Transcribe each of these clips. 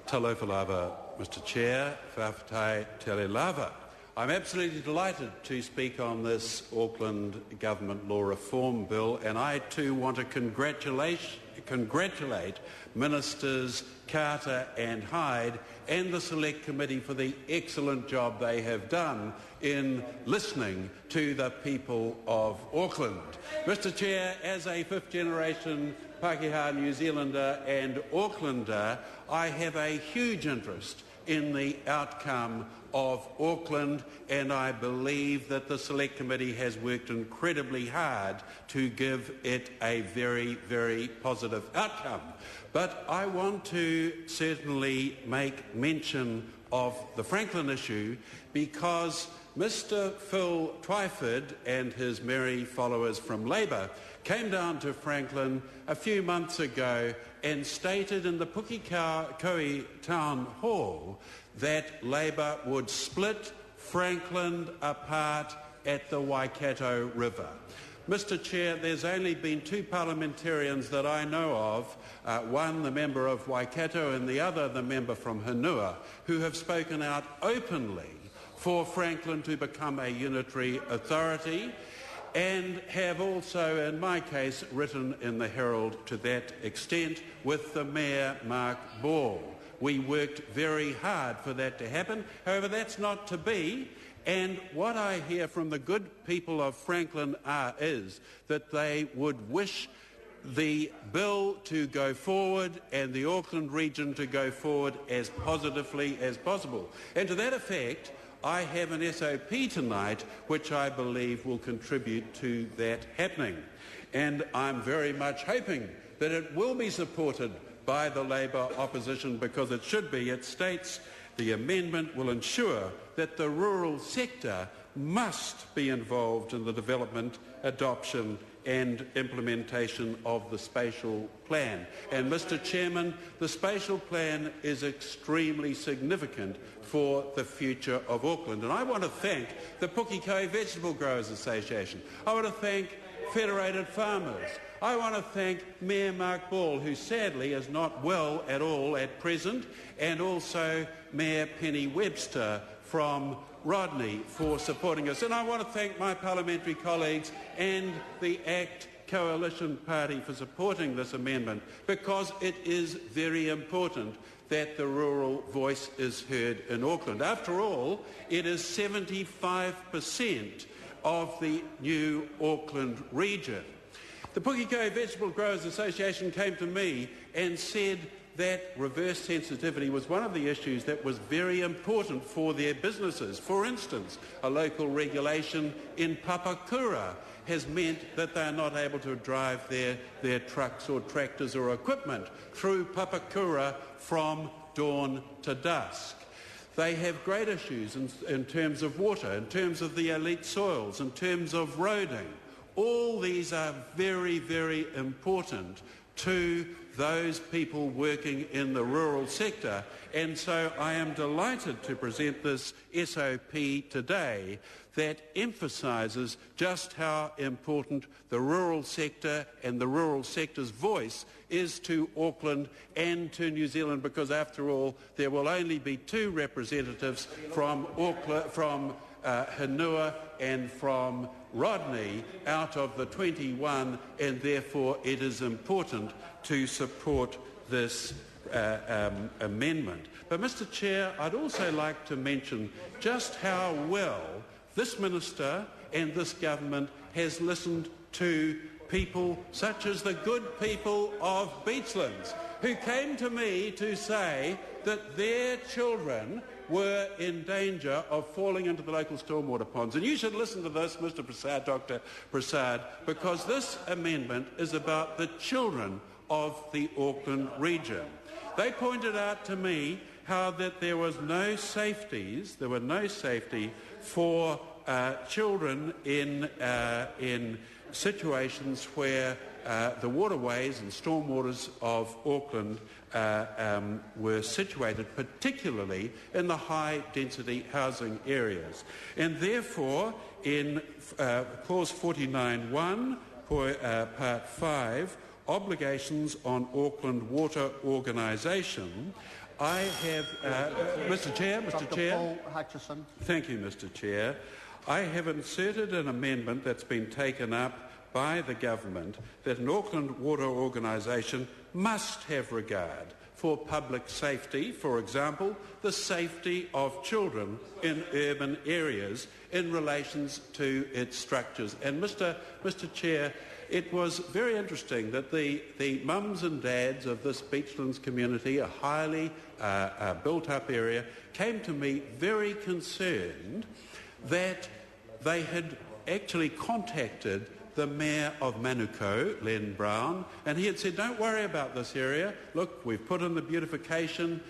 Talofa lava, Mr Chair, whawhatai tele lava. I'm absolutely delighted to speak on this Auckland Government Law Reform Bill, and I too want to congratulate Ministers Carter and Hyde and the Select Committee for the excellent job they have done in listening to the people of Auckland. Mr Chair, as a fifth-generation Pākehā New Zealander and Aucklander, I have a huge interest in the outcome of Auckland, and I believe that the Select Committee has worked incredibly hard to give it a very, very positive outcome. But I want to certainly make mention of the Franklin issue because Mr Phil Twyford and his merry followers from Labour came down to Franklin a few months ago and stated in the Pukekohe Town Hall that Labour would split Franklin apart at the Waikato River. Mr Chair, there's only been two parliamentarians that I know of, one the member of Waikato and the other the member from Hanua, who have spoken out openly for Franklin to become a unitary authority, and have also, in my case, written in the Herald to that extent with the Mayor, Mark Ball. We worked very hard for that to happen. However, that's not to be. And what I hear from the good people of Franklin is that they would wish the bill to go forward and the Auckland region to go forward as positively as possible. And to that effect, I have an SOP tonight which I believe will contribute to that happening. And I'm very much hoping that it will be supported by the Labour opposition because it should be. It states the amendment will ensure that the rural sector must be involved in the development, adoption and implementation of the spatial plan. And Mr Chairman, the spatial plan is extremely significant for the future of Auckland. And I want to thank the Pukekohe Vegetable Growers Association. I want to thank Federated Farmers. I want to thank Mayor Mark Ball, who sadly is not well at all at present, and also Mayor Penny Webster from Rodney for supporting us. And I want to thank my parliamentary colleagues and the ACT Coalition Party for supporting this amendment, because it is very important that the rural voice is heard in Auckland. After all, it is 75% of the new Auckland region. The Pukekohe Vegetable Growers Association came to me and said that reverse sensitivity was one of the issues that was very important for their businesses. For instance, a local regulation in Papakura has meant that they are not able to drive their trucks or tractors or equipment through Papakura from dawn to dusk. They have great issues in terms of water, in terms of the elite soils, in terms of roading. All these are very, very important to those people working in the rural sector, and so I am delighted to present this SOP today that emphasises just how important the rural sector and the rural sector's voice is to Auckland and to New Zealand, because after all there will only be two representatives from Auckland, from Hanua and from Rodney out of the 21, and therefore it is important to support this amendment. But Mr Chair, I'd also like to mention just how well this minister and this government has listened to people such as the good people of Beachlands, who came to me to say that their children were in danger of falling into the local stormwater ponds. And you should listen to this, Mr Prasad, Dr Prasad, because this amendment is about the children of the Auckland region. They pointed out to me how that there were no safety for children in situations where the waterways and stormwaters of Auckland were situated, particularly in the high-density housing areas. And therefore, in Clause 49.1, Part 5, obligations on Auckland Water Organisation, I have, Mr. Chair. Paul Hutchison. Thank you, Mr. Chair. I have inserted an amendment that's been taken up by the government that an Auckland water organisation must have regard for public safety, for example, the safety of children in urban areas in relation to its structures. And Mr. Chair, it was very interesting that the mums and dads of this Beachlands community, a highly built-up area, came to me very concerned that they had actually contacted the Mayor of Manukau, Len Brown, and he had said, don't worry about this area. Look, we've put in the beautification,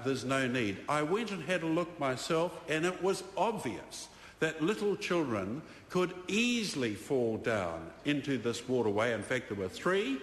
there's no need. I went and had a look myself, and it was obvious that little children could easily fall down into this waterway. In fact, there were 3.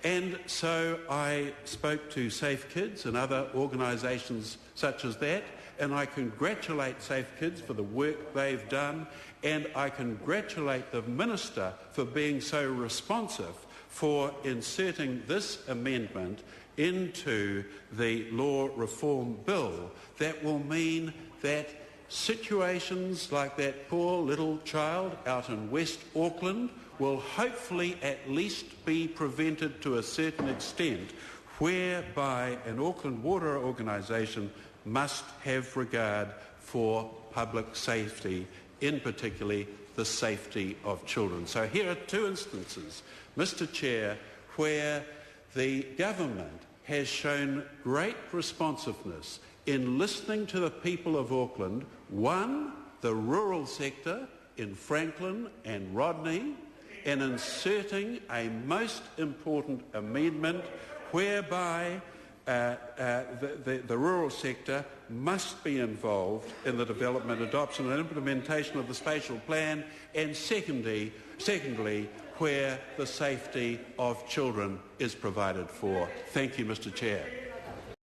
And so I spoke to Safe Kids and other organisations such as that, and I congratulate Safe Kids for the work they've done, and I congratulate the Minister for being so responsive for inserting this amendment into the law reform bill that will mean that situations like that poor little child out in West Auckland will hopefully at least be prevented to a certain extent, whereby an Auckland water organisation must have regard for public safety, in particular the safety of children. So here are 2 instances, Mr. Chair, where the government has shown great responsiveness in listening to the people of Auckland. 1, the rural sector in Franklin and Rodney, and inserting a most important amendment whereby the rural sector must be involved in the development, adoption and implementation of the spatial plan, and secondly, where the safety of children is provided for. Thank you, Mr. Chair.